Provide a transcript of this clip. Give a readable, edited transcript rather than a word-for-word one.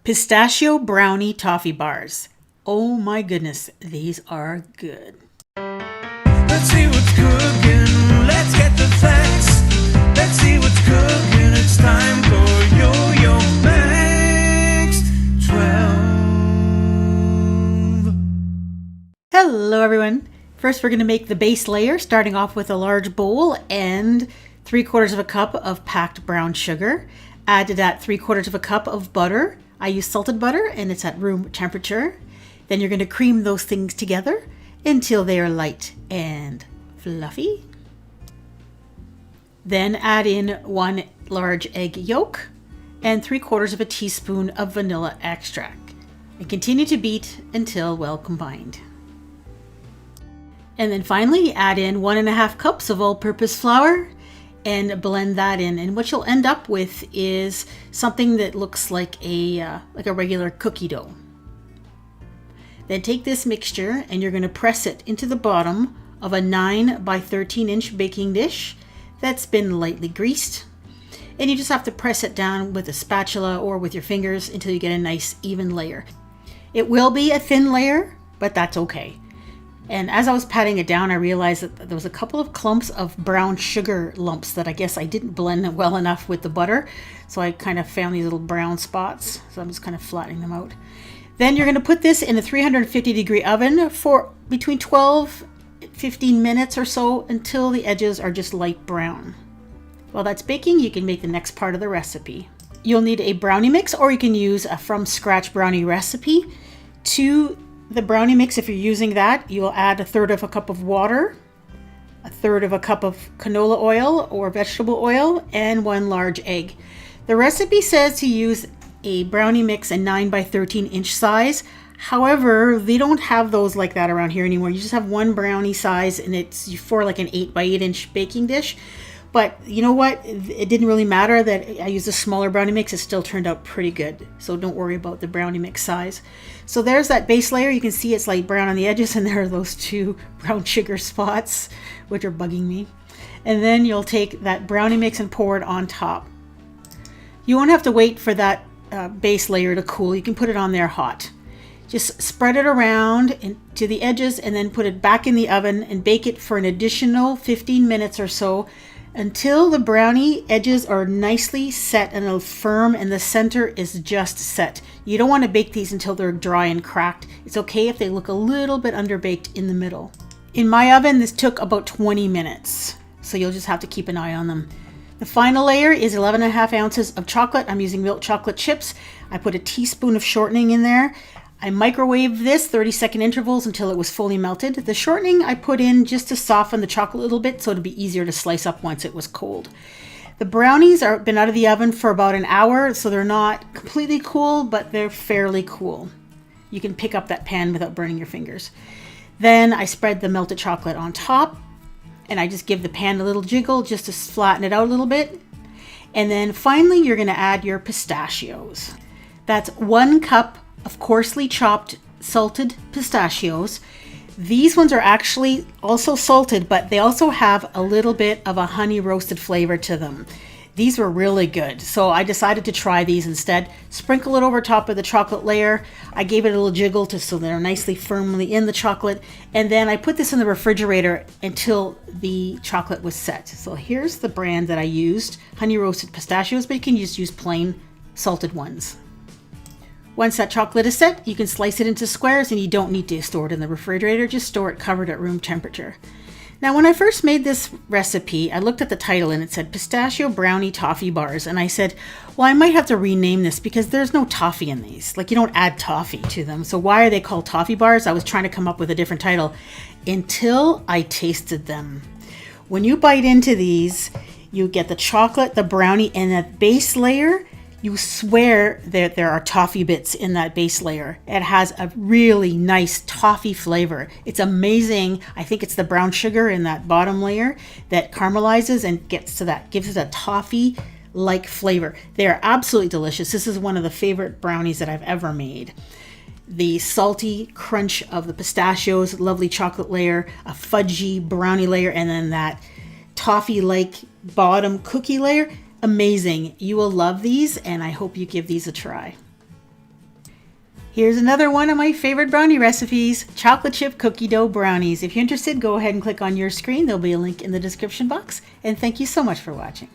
Pistachio brownie toffee bars. Oh my goodness, these are good. Let's see what's cooking. Let's get the facts. Let's see what's cooking. It's time for Yo-Yo Max 12. Hello everyone. First we're going to make the base layer, starting off with a large bowl and 3/4 of a cup of packed brown sugar. Add to that 3/4 of a cup of butter. I use salted butter and it's at room temperature. Then you're going to cream those things together until they are light and fluffy. Then add in 1 large egg yolk and 3/4 of a teaspoon of vanilla extract. And continue to beat until well combined. And then finally add in 1.5 cups of all-purpose flour and blend that in. And what you'll end up with is something that looks like a regular cookie dough. Then take this mixture and you're going to press it into the bottom of a 9 by 13 inch baking dish that's been lightly greased. And you just have to press it down with a spatula or with your fingers until you get a nice even layer. It will be a thin layer, but that's okay. And as I was patting it down, I realized that there was a couple of clumps of brown sugar lumps that I guess I didn't blend well enough with the butter. So I kind of found these little brown spots. So I'm just kind of flattening them out. Then you're going to put this in a 350-degree oven for between 12 and 15 minutes or so until the edges are just light brown. While that's baking, you can make the next part of the recipe. You'll need a brownie mix, or you can use a from-scratch brownie recipe. To the brownie mix, if you're using that, you will add 1/3 of a cup of water, 1/3 of a cup of canola oil or vegetable oil, and 1 large egg. The recipe says to use a brownie mix a 9 by 13 inch size. However, they don't have those like that around here anymore. You just have 1 brownie size and it's for like an 8 by 8 inch baking dish. But you know what? It didn't really matter that I used a smaller brownie mix. It still turned out pretty good. So don't worry about the brownie mix size. So there's that base layer. You can see it's light brown on the edges, and there are those 2 brown sugar spots, which are bugging me. And then you'll take that brownie mix and pour it on top. You won't have to wait for that base layer to cool. You can put it on there hot. Just spread it around to the edges and then put it back in the oven and bake it for an additional 15 minutes or so, until the brownie edges are nicely set and firm and the center is just set. You don't want to bake these until they're dry and cracked. It's okay if they look a little bit underbaked in the middle. In my oven, this took about 20 minutes, so you'll just have to keep an eye on them. The final layer is 11.5 ounces of chocolate. I'm using milk chocolate chips. I put a teaspoon of shortening in there. I microwaved this 30-second intervals until it was fully melted. The shortening I put in just to soften the chocolate a little bit so it'd be easier to slice up once it was cold. The brownies are been out of the oven for about an hour, so they're not completely cool, but they're fairly cool. You can pick up that pan without burning your fingers. Then I spread the melted chocolate on top, and I just give the pan a little jiggle just to flatten it out a little bit. And then finally, you're going to add your pistachios. That's 1 cup of coarsely chopped salted pistachios. These ones are actually also salted, but they also have a little bit of a honey roasted flavor to them. These were really good, so I decided to try these instead. Sprinkle it over top of the chocolate layer. I gave it a little jiggle so they're nicely firmly in the chocolate, and then I put this in the refrigerator until the chocolate was set. So here's the brand that I used, honey roasted pistachios, but you can just use plain salted ones. Once that chocolate is set, you can slice it into squares and you don't need to store it in the refrigerator. Just store it covered at room temperature. Now, when I first made this recipe, I looked at the title and it said Pistachio Brownie Toffee Bars. And I said, well, I might have to rename this because there's no toffee in these. Like, you don't add toffee to them. So why are they called toffee bars? I was trying to come up with a different title until I tasted them. When you bite into these, you get the chocolate, the brownie, and that base layer. You swear that there are toffee bits in that base layer. It has a really nice toffee flavor. It's amazing. I think it's the brown sugar in that bottom layer that caramelizes and gives it a toffee-like flavor. They are absolutely delicious. This is one of the favorite brownies that I've ever made. The salty crunch of the pistachios, lovely chocolate layer, a fudgy brownie layer, and then that toffee-like bottom cookie layer. Amazing. You will love these, and I hope you give these a try. Here's another one of my favorite brownie recipes, chocolate chip cookie dough brownies. If you're interested, go ahead and click on your screen. There'll be a link in the description box. And thank you so much for watching.